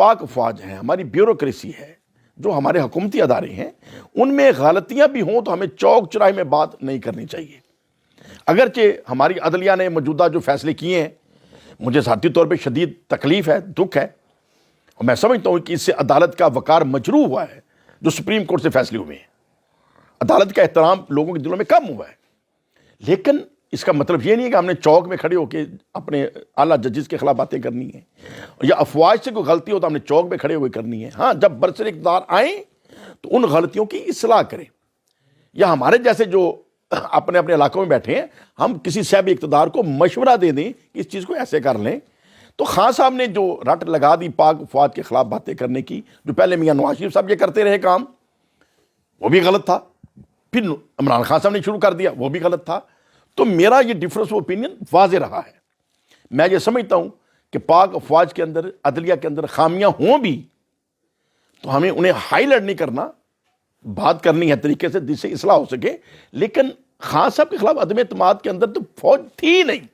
پاک افواج ہیں، ہماری بیوروکریسی ہے، جو ہمارے حکومتی ادارے ہیں، ان میں غلطیاں بھی ہوں تو ہمیں چوک چوراہے میں بات نہیں کرنی چاہیے۔ اگرچہ ہماری عدلیہ نے موجودہ جو فیصلے کیے ہیں، مجھے ذاتی طور پہ شدید تکلیف ہے، دکھ ہے، اور میں سمجھتا ہوں کہ اس سے عدالت کا وقار مجروح ہوا ہے، جو سپریم کورٹ سے فیصلے ہوئے ہیں۔ عدالت کا احترام لوگوں کے دلوں میں کم ہوا ہے، لیکن اس کا مطلب یہ نہیں ہے کہ ہم نے چوک میں کھڑے ہو کے اپنے اعلیٰ ججز کے خلاف باتیں کرنی ہیں، یا افواج سے کوئی غلطی ہو تو ہم نے چوک میں کھڑے ہوئے کرنی ہے۔ ہاں، جب برسر اقتدار آئیں تو ان غلطیوں کی اصلاح کریں، یا ہمارے جیسے جو اپنے اپنے علاقوں میں بیٹھے ہیں، ہم کسی صاحب اقتدار کو مشورہ دے دیں کہ اس چیز کو ایسے کر لیں۔ تو خان صاحب نے جو رٹ لگا دی پاک افواج کے خلاف باتیں کرنے کی، جو پہلے میاں نواز شریف صاحب یہ کرتے رہے کام، وہ بھی غلط تھا، پھر عمران خان صاحب نے شروع کر دیا، وہ بھی غلط تھا۔ تو میرا یہ ڈفرنس آف اوپینین واضح رہا ہے۔ میں یہ سمجھتا ہوں کہ پاک افواج کے اندر، عدلیہ کے اندر خامیاں ہوں بھی تو ہمیں انہیں ہائی لائٹ نہیں کرنا، بات کرنی ہے طریقے سے جس سے اصلاح ہو سکے۔ لیکن خان صاحب کے خلاف عدم اعتماد کے اندر تو فوج تھی ہی نہیں۔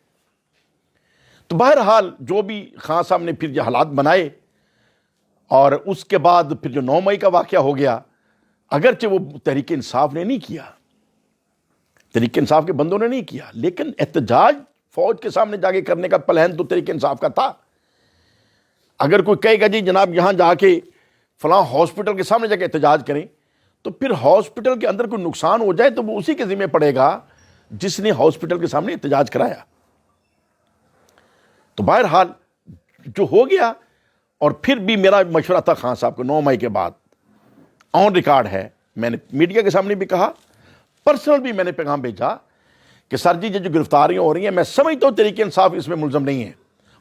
تو بہرحال جو بھی خان صاحب نے پھر یہ حالات بنائے، اور اس کے بعد پھر جو 9 مئی کا واقعہ ہو گیا، اگرچہ وہ تحریک انصاف نے نہیں کیا، تحریک انصاف کے بندوں نے نہیں کیا، لیکن احتجاج فوج کے سامنے جا کے کرنے کا پلان تو تحریک انصاف کا تھا۔ اگر کوئی کہے گا جی جناب یہاں جا کے فلاں ہاسپٹل کے سامنے جا کے احتجاج کریں، تو پھر ہاسپٹل کے اندر کوئی نقصان ہو جائے تو وہ اسی کے ذمہ پڑے گا جس نے ہاسپٹل کے سامنے احتجاج کرایا۔ تو بہرحال جو ہو گیا، اور پھر بھی میرا مشورہ تھا خان صاحب کو 9 مئی کے بعد، آن ریکارڈ ہے، میں نے میڈیا کے سامنے بھی کہا، پرسنل بھی میں نے پیغام بھیجا کہ سر جی یہ جو گرفتاریاں ہو رہی ہیں، میں سمجھتا ہوں تحریک انصاف اس میں ملزم نہیں ہے،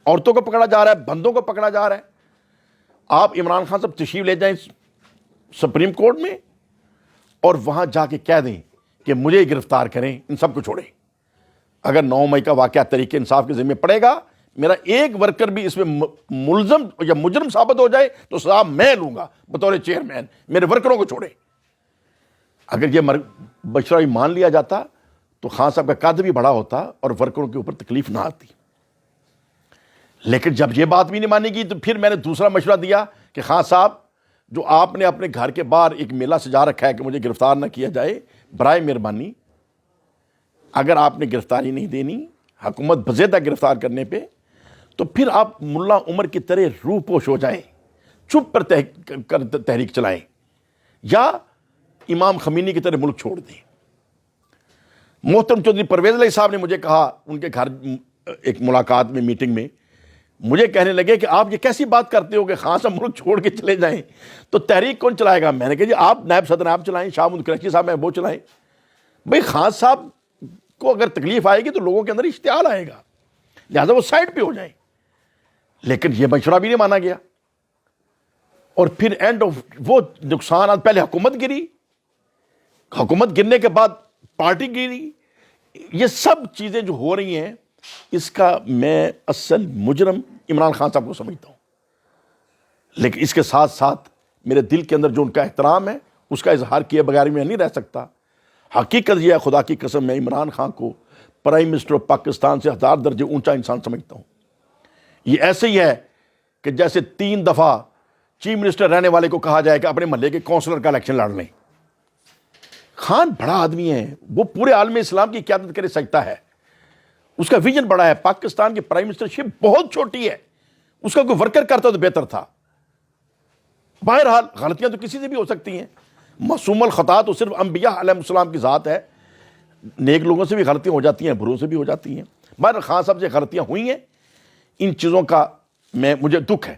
عورتوں کو پکڑا جا رہا ہے، بندوں کو پکڑا جا رہا ہے۔ آپ عمران خان صاحب تشریف لے جائیں سپریم کورٹ میں، اور وہاں جا کے کہہ دیں کہ مجھے گرفتار کریں، ان سب کو چھوڑیں۔ اگر 9 مئی کا واقعہ تحریک انصاف کے ذمہ پڑے گا، میرا ایک ورکر بھی اس میں ملزم یا مجرم ثابت ہو جائے تو سزا میں لوں گا بطور چیئرمین، میرے ورکروں کو چھوڑیں۔ اگر یہ مشورہ مان لیا جاتا تو خان صاحب کا قد بھی بڑا ہوتا اور ورکروں کے اوپر تکلیف نہ آتی۔ لیکن جب یہ بات بھی نہیں مانی گئی تو پھر میں نے دوسرا مشورہ دیا کہ خان صاحب، جو آپ نے اپنے گھر کے باہر ایک میلہ سجا رکھا ہے کہ مجھے گرفتار نہ کیا جائے، برائے مہربانی اگر آپ نے گرفتاری نہیں دینی، حکومت بزیدہ گرفتار کرنے پہ، تو پھر آپ ملا عمر کی طرح روح پوش ہو جائیں، چپ پر تحریک چلائیں، یا امام خمینی کی طرح ملک چھوڑ دیں۔ محترم چودھری پرویز علیہ صاحب نے مجھے کہا ان کے گھر ایک ملاقات میں، میٹنگ میں، مجھے کہنے لگے کہ آپ یہ کیسی بات کرتے ہو کہ خان صاحب ملک چھوڑ کے چلے جائیں تو تحریک کون چلائے گا؟ میں نے کہا جی آپ نائب صدر آپ چلائیں، شاہ محمود قریشی صاحب ہیں وہ چلائیں۔ بھئی خان صاحب کو اگر تکلیف آئے گی تو لوگوں کے اندر اشتعال آئے گا، لہذا وہ سائڈ پہ ہو جائیں۔ لیکن یہ مشورہ بھی نہیں مانا گیا، اور پھر اینڈ آف وہ نقصانات، پہلے حکومت گری، حکومت گرنے کے بعد پارٹی گری، یہ سب چیزیں جو ہو رہی ہیں، اس کا میں اصل مجرم عمران خان صاحب کو سمجھتا ہوں۔ لیکن اس کے ساتھ ساتھ میرے دل کے اندر جو ان کا احترام ہے، اس کا اظہار کیے بغیر میں نہیں رہ سکتا۔ حقیقت یہ ہے، خدا کی قسم، میں عمران خان کو پرائم منسٹر آف پاکستان سے 1000 درجے اونچا انسان سمجھتا ہوں۔ یہ ایسے ہی ہے کہ جیسے 3 دفعہ چیف منسٹر رہنے والے کو کہا جائے کہ اپنے محلے کے کونسلر کا الیکشن لڑ لیں۔ خان بڑا آدمی ہے، وہ پورے عالم اسلام کی قیادت کرے سکتا ہے، اس کا ویژن بڑا ہے۔ پاکستان کی پرائم منسٹر شپ بہت چھوٹی ہے، اس کا کوئی ورکر کرتا تو بہتر تھا۔ بہرحال غلطیاں تو کسی سے بھی ہو سکتی ہیں، معصوم الخطا تو صرف انبیاء علیہ السلام کی ذات ہے، نیک لوگوں سے بھی غلطیاں ہو جاتی ہیں، بروں سے بھی ہو جاتی ہیں۔ بہرحال خان صاحب سے غلطیاں ہوئی ہیں، ان چیزوں کا مجھے دکھ ہے۔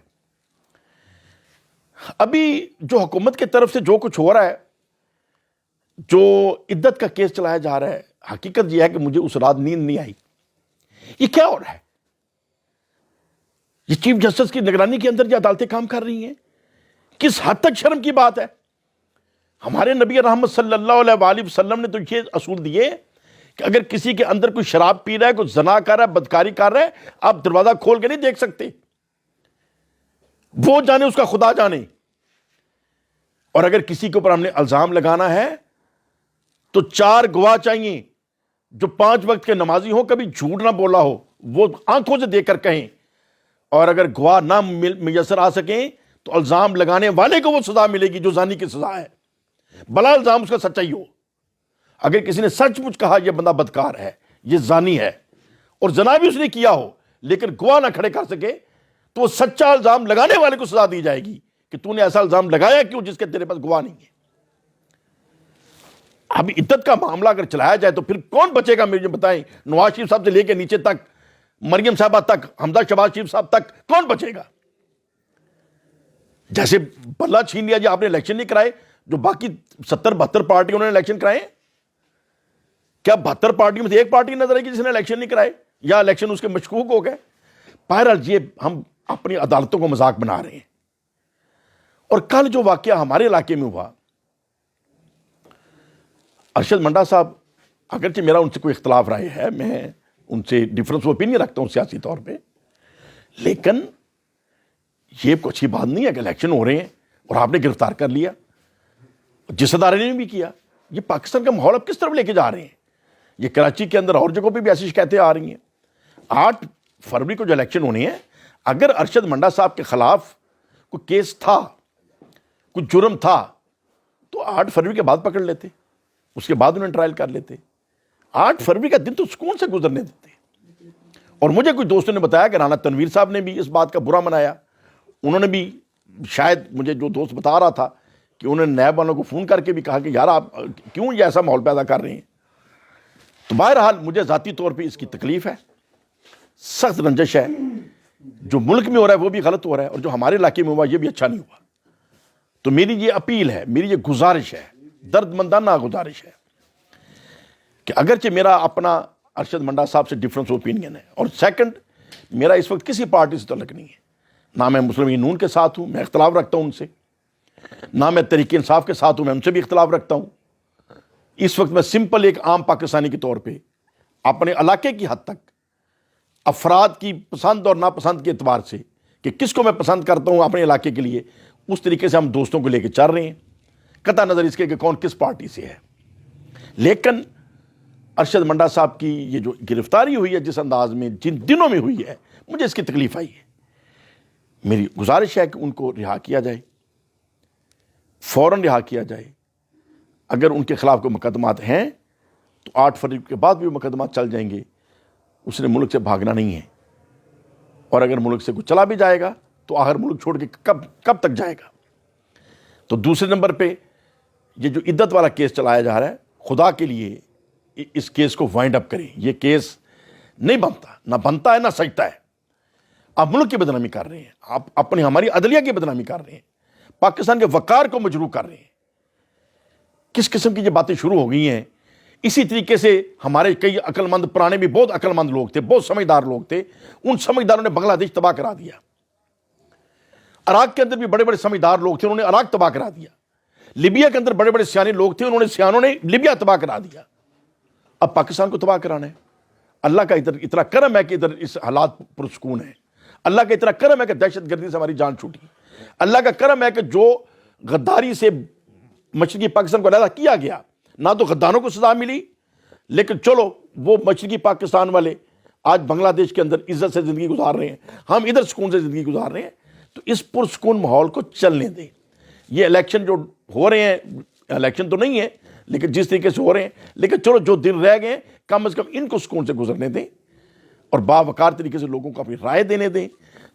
ابھی جو حکومت کی طرف سے جو کچھ ہو رہا ہے، جو عدت کا کیس چلایا جا رہا ہے، حقیقت یہ ہے کہ مجھے اس رات نیند نہیں آئی۔ یہ کیا ہو رہا ہے؟ یہ چیف جسٹس کی نگرانی کے اندر یہ عدالتیں کام کر رہی ہیں؟ کس حد تک شرم کی بات ہے؟ ہمارے نبی رحمت صلی اللہ علیہ وآلہ وسلم نے تو یہ اصول دیے کہ اگر کسی کے اندر کوئی شراب پی رہا ہے، کوئی زنا کر رہا ہے، بدکاری کر رہا ہے، آپ دروازہ کھول کے نہیں دیکھ سکتے، وہ جانے، اس کا خدا جانے۔ اور اگر کسی کے اوپر ہم نے الزام لگانا ہے تو 4 گواہ چاہیے جو 5 وقت کے نمازی ہوں، کبھی جھوٹ نہ بولا ہو، وہ آنکھوں سے دیکھ کر کہیں۔ اور اگر گواہ نہ میسر آ سکیں تو الزام لگانے والے کو وہ سزا ملے گی جو زانی کی سزا ہے، بلا الزام اس کا سچائی ہو۔ اگر کسی نے سچ مچ کہا یہ بندہ بدکار ہے، یہ زانی ہے، اور زنا بھی اس نے کیا ہو لیکن گواہ نہ کھڑے کر سکے، تو وہ سچا الزام لگانے والے کو سزا دی جائے گی کہ تو نے ایسا الزام لگایا کیوں جس کے تیرے پاس گواہ نہیں ہے۔ اب عدت کا معاملہ اگر چلایا جائے تو پھر کون بچے گا؟ مجھے بتائیں، نواز شریف صاحب سے لے کے نیچے تک، مریم صاحبہ تک، حمزہ شہباز شریف صاحب تک، کون بچے گا؟ جیسے بلہ چھین لیا جی، آپ نے الیکشن نہیں کرائے، جو باقی 70-72 پارٹیوں نے الیکشن کرائے، کیا 72 پارٹیوں میں سے ایک پارٹی نظر آئے گی جس نے الیکشن نہیں کرائے، یا الیکشن اس کے مشکوک ہو گئے؟ بہرحال یہ ہم اپنی عدالتوں کو مذاق بنا رہے ہیں۔ اور کل جو واقعہ ہمارے علاقے میں ہوا، ارشد منڈا صاحب، اگرچہ میرا ان سے کوئی اختلاف رائے ہے، میں ان سے ڈفرنس آف اوپینین رکھتا ہوں سیاسی طور پہ، لیکن یہ کوئی اچھی بات نہیں ہے کہ الیکشن ہو رہے ہیں اور آپ نے گرفتار کر لیا، جس ادارے نے بھی کیا۔ یہ پاکستان کا ماحول اب کس طرف لے کے جا رہے ہیں؟ یہ کراچی کے اندر اور جگہوں پہ بھی ایسی شکایتیں آ رہی ہیں۔ 8 فروری کو جو الیکشن ہونے ہیں، اگر ارشد منڈا صاحب کے خلاف کوئی کیس تھا، کوئی جرم تھا، تو 8 فروری کے بعد پکڑ لیتے، اس کے بعد انہیں ٹرائل کر لیتے۔ 8 فروری کا دن تو سکون سے گزرنے دیتے۔ اور مجھے کچھ دوستوں نے بتایا کہ رانا تنویر صاحب نے بھی اس بات کا برا منایا، انہوں نے بھی، شاید مجھے جو دوست بتا رہا تھا کہ انہوں نے نیب والوں کو فون کر کے بھی کہا کہ یار آپ کیوں یہ ایسا ماحول پیدا کر رہے ہیں۔ تو بہرحال مجھے ذاتی طور پہ اس کی تکلیف ہے، سخت رنجش ہے۔ جو ملک میں ہو رہا ہے وہ بھی غلط ہو رہا ہے، اور جو ہمارے علاقے میں ہوا یہ بھی اچھا نہیں ہوا۔ تو میری یہ اپیل ہے، میری یہ گزارش ہے، درد مندانہ گزارش ہے کہ اگرچہ میرا اپنا ارشد منڈا صاحب سے ڈفرنس اوپینین ہے، اور سیکنڈ، میرا اس وقت کسی پارٹی سے تعلق نہیں ہے، نہ میں مسلم لیگ نون کے ساتھ ہوں، میں اختلاف رکھتا ہوں ان سے، نہ میں تحریک انصاف کے ساتھ ہوں، میں ان سے بھی اختلاف رکھتا ہوں۔ اس وقت میں سمپل ایک عام پاکستانی کے طور پہ اپنے علاقے کی حد تک افراد کی پسند اور ناپسند کے اعتبار سے کہ کس کو میں پسند کرتا ہوں اپنے علاقے کے لیے، اس طریقے سے ہم دوستوں کو لے کے چل رہے ہیں، قطع نظر اس کے کہ کون کس پارٹی سے ہے۔ لیکن ارشد منڈا صاحب کی یہ جو گرفتاری ہوئی ہے، جس انداز میں جن دنوں میں ہوئی ہے، مجھے اس کی تکلیف آئی ہے۔ میری گزارش ہے کہ ان کو رہا کیا جائے، فوراً رہا کیا جائے۔ اگر ان کے خلاف کوئی مقدمات ہیں تو 8 فروری کے بعد بھی وہ مقدمات چل جائیں گے، اس نے ملک سے بھاگنا نہیں ہے، اور اگر ملک سے کوئی چلا بھی جائے گا تو آخر ملک چھوڑ کے کب تک جائے گا۔ تو دوسرے نمبر پہ یہ جو عدت والا کیس چلایا جا رہا ہے، خدا کے لیے اس کیس کو وائنڈ اپ کریں۔ یہ کیس نہیں بنتا، نہ بنتا ہے نہ سجتا ہے۔ آپ ملک کی بدنامی کر رہے ہیں، آپ اپنی ہماری عدلیہ کی بدنامی کر رہے ہیں، پاکستان کے وقار کو مجروح کر رہے ہیں۔ کس قسم کی یہ باتیں شروع ہو گئی ہیں؟ اسی طریقے سے ہمارے کئی عقل مند، پرانے بھی بہت عقل مند لوگ تھے، بہت سمجھدار لوگ تھے، ان سمجھداروں نے بنگلہ دیش تباہ کرا دیا۔ عراق کے اندر بھی بڑے بڑے سمجھدار لوگ تھے، انہوں نے عراق تباہ کرا دیا۔ لیبیا کے اندر بڑے بڑے سیانے لوگ تھے، سیانوں نے لیبیا تباہ کرا دیا۔ اب پاکستان کو تباہ کرانا ہے۔ اللہ کا ادھر اتنا کرم ہے کہ ادھر اس حالات پرسکون ہے۔ اللہ کا اتنا کرم ہے کہ دہشت گردی سے ہماری جان چھوٹی۔ اللہ کا کرم ہے کہ جو غداری سے مشرقی پاکستان کو علیحدہ کیا گیا، نہ تو غداروں کو سزا ملی، لیکن چلو وہ مشرقی پاکستان والے آج بنگلہ دیش کے اندر عزت سے زندگی گزار رہے ہیں، ہم ادھر سکون سے زندگی گزار رہے ہیں۔ تو اس پرسکون ماحول کو چلنے دیں۔ یہ الیکشن جو ہو رہے ہیں، الیکشن تو نہیں ہے لیکن جس طریقے سے ہو رہے ہیں، لیکن چلو جو دن رہ گئے کم از کم ان کو سکون سے گزرنے دیں، اور باوقار طریقے سے لوگوں کو اپنی رائے دینے دیں،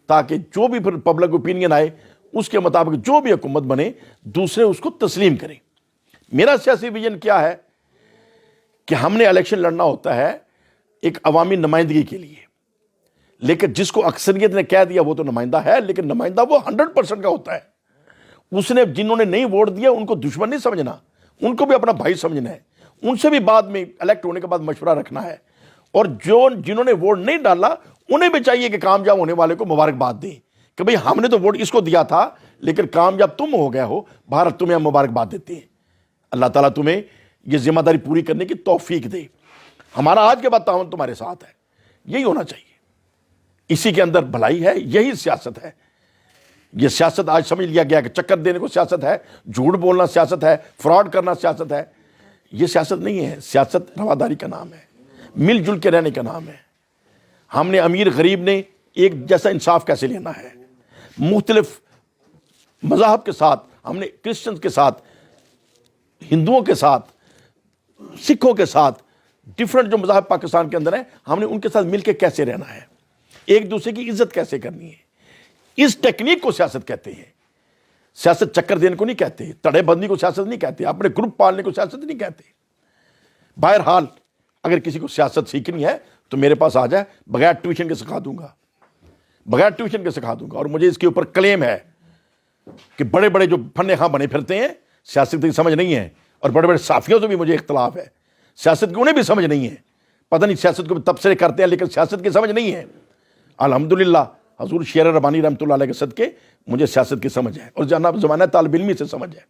تاکہ جو بھی پھر پبلک اوپینین آئے اس کے مطابق جو بھی حکومت بنے دوسرے اس کو تسلیم کریں۔ میرا سیاسی ویژن کیا ہے کہ ہم نے الیکشن لڑنا ہوتا ہے ایک عوامی نمائندگی کے لیے، لیکن جس کو اکثریت نے کہہ دیا وہ تو نمائندہ ہے، لیکن نمائندہ وہ 100% کا ہوتا ہے۔ اس نے جنہوں نے نہیں ووٹ دیا ان کو دشمن نہیں سمجھنا، ان کو بھی اپنا بھائی سمجھنا ہے، ان سے بھی بعد میں الیکٹ ہونے کے بعد مشورہ رکھنا ہے، اور جنہوں نے ووٹ نہیں ڈالا انہیں بھی چاہیے کہ کامیاب ہونے والے کو مبارکباد دیں کہ بھئی ہم نے تو ووٹ اس کو دیا تھا لیکن کامیاب تم ہو گئے ہو، بھارت تمہیں ہم مبارکباد دیتے ہیں۔ اللہ تعالیٰ تمہیں یہ ذمہ داری پوری کرنے کی توفیق دے۔ ہمارا آج کے بعد تعاون تمہارے ساتھ ہے، یہی ہونا چاہیے۔ اسی کے اندر بھلائی ہے، یہی سیاست ہے۔ یہ سیاست آج سمجھ لیا گیا کہ چکر دینے کو سیاست ہے، جھوٹ بولنا سیاست ہے، فراڈ کرنا سیاست ہے۔ یہ سیاست نہیں ہے، سیاست رواداری کا نام ہے، مل جل کے رہنے کا نام ہے۔ ہم نے امیر غریب نے ایک جیسا انصاف کیسے لینا ہے، مختلف مذاہب کے ساتھ، ہم نے کرسچنز کے ساتھ، ہندوؤں کے ساتھ، سکھوں کے ساتھ، ڈفرنٹ جو مذاہب پاکستان کے اندر ہیں، ہم نے ان کے ساتھ مل کے کیسے رہنا ہے، ایک دوسرے کی عزت کیسے کرنی ہے، اس ٹیکنیک کو سیاست کہتے ہیں۔ سیاست چکر دینے کو نہیں کہتے، تڑے بندی کو سیاست نہیں کہتے، اپنے گروپ پالنے کو سیاست نہیں کہتے۔ بہرحال اگر کسی کو سیاست سیکھنی ہے تو میرے پاس آ جائے، بغیر ٹیوشن کے سکھا دوں گا، بغیر ٹیوشن کے سکھا دوں گا۔ اور مجھے اس کے اوپر کلیم ہے کہ بڑے بڑے جو فن خواہ بنے پھرتے ہیں، سیاست کی سمجھ نہیں ہے، اور بڑے بڑے صحافیوں سے بھی مجھے اختلاف ہے، سیاست کی انہیں بھی سمجھ نہیں ہے، پتہ نہیں سیاست کو تبصرے کرتے ہیں لیکن سیاست کی سمجھ نہیں ہے۔ الحمدللہ حضور شیر ربانی رحمۃ اللہ علیہ کے صدقے مجھے سیاست کی سمجھ ہے، اور جناب زمانہ طالب علمی سے سمجھ ہے۔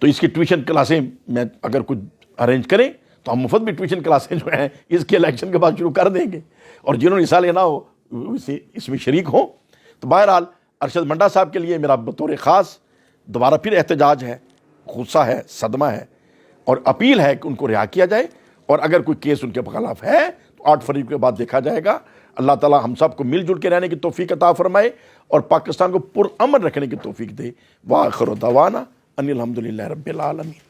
تو اس کی ٹیوشن کلاسیں میں اگر کچھ ارینج کریں تو ہم مفت بھی ٹیوشن کلاسیں جو ہیں اس کے الیکشن کے بعد شروع کر دیں گے، اور جنہوں نے حصہ لینا ہو اس میں شریک ہوں۔ تو بہرحال ارشد منڈا صاحب کے لیے میرا بطور خاص دوبارہ پھر احتجاج ہے، غصہ ہے، صدمہ ہے، اور اپیل ہے کہ ان کو رہا کیا جائے، اور اگر کوئی کیس ان کے خلاف ہے تو 8 فروری کے بعد دیکھا جائے گا۔ اللہ تعالیٰ ہم سب کو مل جل کے رہنے کی توفیق عطا فرمائے اور پاکستان کو پرامن رکھنے کی توفیق دے۔ وآخر دعوانا ان الحمدللہ رب العالمین۔